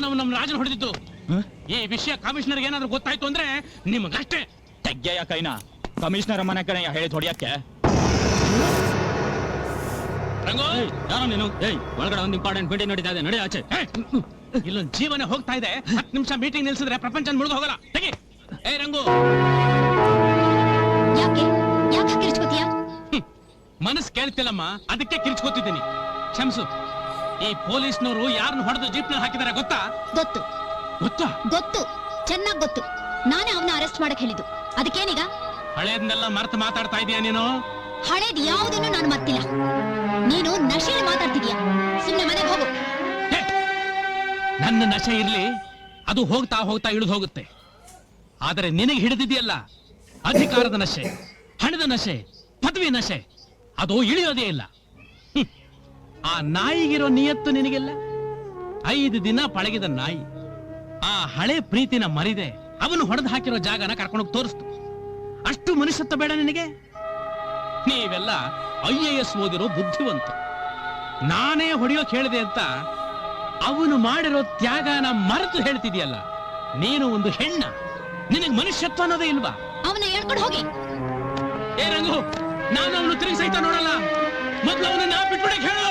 ಯಾವನವ ನಮ್ಮ ರಾಜನ ಹೊಡೆದಿದ್ದು. ಈ ವಿಷಯ ಕಮಿಷನರ್ಗೆ ಏನಾದ್ರು ಗೊತ್ತಾಯ್ತು ಅಂದ್ರೆ ನಿಮಗಷ್ಟೇ. ತೆಗ್ಗೆಯ ಕೈನಾ, ಕಮಿಷನರ್ ಮನೆ ಕಡೆ ಹೇಳಿದ್ ಹೊಡಿಯಕ್ಕೆ. ರಂಗೋ, ಯಾರೋ ನೀನು? ಒಳಗಡೆ ಒಂದು ಇಂಪಾರ್ಟೆಂಟ್ ಮೀಟಿಂಗ್ ನಡೀತಾ ಇದೆ, ನಡಿ ಆಚೆ. ಇಲ್ಲೊಂದು ಜೀವನ ಹೋಗ್ತಾ ಇದೆ. 10 ನಿಮಿಷ ಮೀಟಿಂಗ್ ನಿಲ್ಸಿದ್ರೆ ಪ್ರಪಂಚ ಮುಳುಗ ಹೋಗಲ್ಲ. ತೆಗಿ. ರಂಗು, ಯಾಕೆ ಕಿರ್ಚ್ಕೋತೀಯ? ಮನಸ್ಸು ಕೇಳ್ತಿಲ್ಲಮ್ಮ, ಅದಕ್ಕೆ ಕಿರ್ಚ್ಕೋತಿದ್ದೀನಿ. ಕ್ಷಮಿಸು. ಈ ಪೊಲೀಸ್ನವರು ಯಾರನ್ನ ಹೊಡೆದು ಜೀಪ್ನಲ್ಲಿ ಹಾಕಿದಾರೆ ಗೊತ್ತಾ? ಗೊತ್ತು ಗೊತ್ತಾ? ಗೊತ್ತು, ಚೆನ್ನಾಗ್ ಗೊತ್ತು. ನಾನೇ ಅವನ್ನ ಅರೆಸ್ಟ್ ಮಾಡಕ್ ಹೇಳಿದ್ದು. ಅದಕ್ಕೇನೀಗ? ಹಳೇದನ್ನೆಲ್ಲ ಮರೆತು ಮಾತಾಡ್ತಾ ಇದೀಯ ನೀನು? ಹಳೇದ್ ಯಾವುದನ್ನು ನಾನು ಮರ್ತಿಲ್ಲ. ನೀನು ನಶೆಯಲ್ಲಿ ಮಾತಾಡ್ತಿದೀಯ. ಸುಮ್ಮನೆ ಮನೆಗೆ ಹೋಗು. ನನ್ನ ನಶೆ ಇರ್ಲಿ, ಅದು ಹೋಗ್ತಾ ಹೋಗ್ತಾ ಇಳಿದು ಹೋಗುತ್ತೆ. ಆದರೆ ನಿನಗೆ ಹಿಡಿದಿದೆಯಲ್ಲ, ಅಧಿಕಾರದ ನಶೆ, ಹಣದ ನಶೆ, ಪದವಿ ನಶೆ, ಅದು ಇಳಿಯೋದೇ ಇಲ್ಲ. ಆ ನಾಯಿಗಿರೋ ನಿಯತ್ತು ನಿನಗೆಲ್ಲ. 5 ದಿನ ಪಳಗಿದ ನಾಯಿ ಆ ಹಳೆ ಪ್ರೀತಿನ ಮರಿದೆ ಅವನು ಹೊಡೆದು ಹಾಕಿರೋ ಜಾಗನ ಕರ್ಕೊಂಡೋಗಿ ತೋರಿಸ್ತು. ಅಷ್ಟು ಮನುಷ್ಯತ್ವ ಬೇಡ ನಿನಗೆ? ನೀವೆಲ್ಲ IAS ಓದಿರೋ ಬುದ್ಧಿವಂತ. ನಾನೇ ಹೊಡೆಯೋಕ್ ಹೇಳಿದೆ ಅಂತ ಅವನು ಮಾಡಿರೋ ತ್ಯಾಗನ ಮರೆತು ಹೇಳ್ತಿದ್ಯಲ್ಲ. ನೀನು ಒಂದು ಹೆಣ್ಣ, ನಿನಗೆ ಮನುಷ್ಯತ್ವ ಅನ್ನೋದೇ ಇಲ್ವಾ? ಅವನ ಹೇಳ್ಕೊಂಡು ಹೋಗಿ. ರಂಗು, ನಾನು ಅವನು ತಿರುಗಿ ಸಹಿತ ನೋಡಲ್ಲ. ಮೊದಲು ಅವನನ್ನ ಬಿಟ್ಬಿಡಕ್ ಹೇಳು.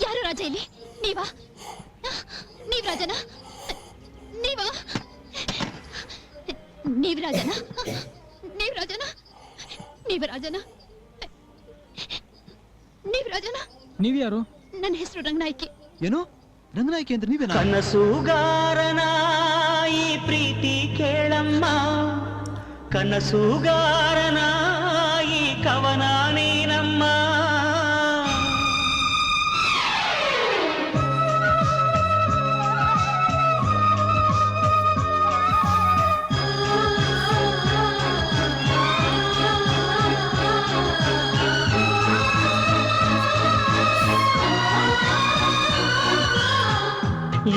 ಯಾರು ರಾಜ ಇಲ್ಲಿ? ನೀವ್ ರಾಜನ? ನೀವ್ ರಾಜನ? ನೀವ್ ಯಾರು? ನನ್ನ ಹೆಸರು ರಂಗನಾಯ್ಕಿ. ಏನು ರಂಗನಾಯ್ಕಿ ಅಂತ ನೀವೇನಾ? ಕನಸುಗಾರನ ಈ ಪ್ರೀತಿ ಕೇಳಮ್ಮ, ಕನಸುಗಾರನ ಈ ಕವನ ನೀನಮ್ಮ.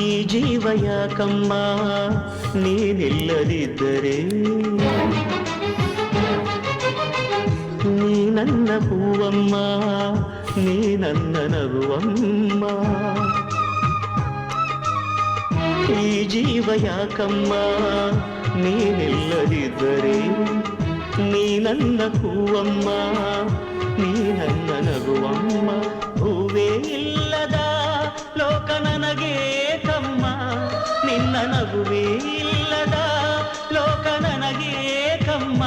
ಈ ಜೀವ ಯಾಕಮ್ಮ ನೀನಿಲ್ಲದಿದ್ದರೆ, ನೀ ನನ್ನ ಹೂವಮ್ಮ, ನೀ ನನ್ನ ನಗುವಮ್ಮ. ಈ ಜೀವ ಯಾಕಮ್ಮ ನೀನಿಲ್ಲದಿದ್ದರೆ, ನೀ ನನ್ನ ಹೂವಮ್ಮ, ನೀ ನನ್ನ ನಗುವಮ್ಮ. ಹೂವೇ ಇಲ್ಲದ ಲೋಕ ನನಗೆ ಕಮ್ಮ, ನಿನ್ನ ನಗುವೇ ಇಲ್ಲದ ಲೋಕ ನನಗೆ ಕಮ್ಮ.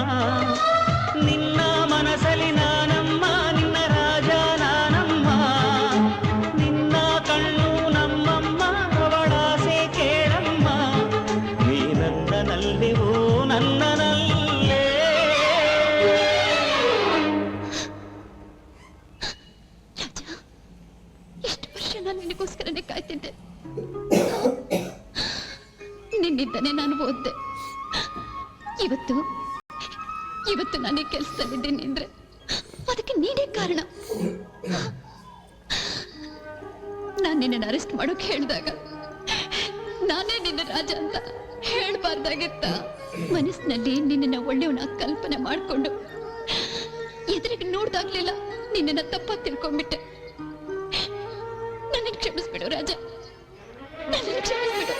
ನಿನ್ನ ಮನಸಲಿ ನಾನಮ್ಮ, ನಿನ್ನ ರಾಜ ನಾನಮ್ಮ, ನಿನ್ನ ಕಣ್ಣು ನಮ್ಮಮ್ಮ, ಅವಳಾಸೆ ಕೇಳಮ್ಮ. ನೀ ನನ್ನನಲ್ಲೇ, ಓ ನನ್ನನಲ್ಲೇ. ಎಷ್ಟು ವರ್ಷ ನಾನು ನಿನಗೋಸ್ಕರನೇ ಕಾಯ್ತಿದ್ದೆ. ನಿನ್ನಿಂದನೇ ನಾನು ಓದ್ದೆ. ಇವತ್ತು ನಾನೇ ಕೆಲಸದಲ್ಲಿದ್ದೀನಿ ಅಂದ್ರೆ ಅದಕ್ಕೆ ನೀನೇ ಕಾರಣ. ನಾನು ನಿನ್ನನ್ನು ಅರೆಸ್ಟ್ ಮಾಡೋಕೆ ಹೇಳಿದಾಗ ನಾನೇ ನಿನ್ನ ರಾಜ ಅಂತ ಹೇಳ್ಬಾರ್ದಾಗಿತ್ತ? ಮನಸ್ಸಿನಲ್ಲಿ ನಿನ್ನನ್ನ ಒಳ್ಳೆಯವನ ಕಲ್ಪನೆ ಮಾಡಿಕೊಂಡು ಎದುರಿಗೆ ನೋಡ್ದಾಗ್ಲಿಲ್ಲ ನಿನ್ನನ್ನ ತಪ್ಪಾಗಿ ತಿಳ್ಕೊಂಡ್ಬಿಟ್ಟೆ. ನನ್ನ ಕ್ಷಮಿಸ್ಬಿಡು ರಾಜ, ನನ್ನ ಕ್ಷಮಿಸ್ಬಿಡು.